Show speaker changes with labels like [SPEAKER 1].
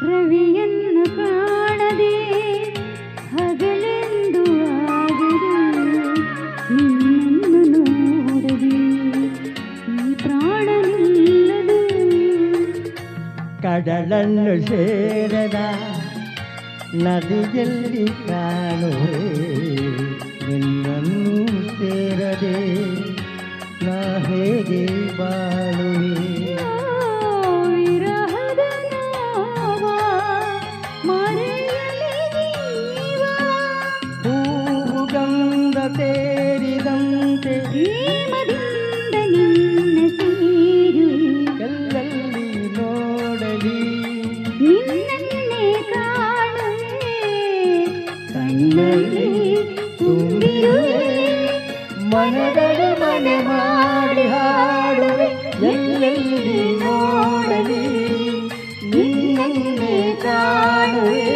[SPEAKER 1] ರವಿಯನ್ನು ಕಾಣದೆ ಹಗಲೆಂದು ಆಗದು ನಿನ್ನನ್ನು ನೋಡದೆ ಈ ಪ್ರಾಣ ನಿಲ್ಲದು
[SPEAKER 2] ಕಡಲನ್ನು ಸೇರದ ನದಿಯಲ್ಲಿ ಕಾಣುವೆ ನಿನ್ನನ್ನು ಸೇರದೆ ನಾ ಹೇಗೆ ಬಾಳುವೆ
[SPEAKER 1] ವಿರಹದ ನೋವ ಮರೆಯಲಿ ಜೀವ
[SPEAKER 2] ಹೂವು ಗಂಧ ಸೇರಿದಂತೆ
[SPEAKER 1] ಪ್ರೇಮದಿಂದ ನಿನ್ನ ಸೇರುವೆ
[SPEAKER 2] ಎಲ್ಲಲ್ಲಿ ನೋಡಲಿ
[SPEAKER 1] ನಿನ್ನನ್ನೇ ಕಾಣುವೆ ಕಣ್ಣಲ್ಲಿ ತುಂಬಿರುವೆ
[SPEAKER 2] ಮನದಲ್ಲಿ ಮನೆ ಮಾಡಿ ಹಾಡುವೆ ಎಲ್ಲೆಲ್ಲಿ ನೋಡಲಿ ನಿನ್ನನ್ನೇ ಕಾಣುವೆ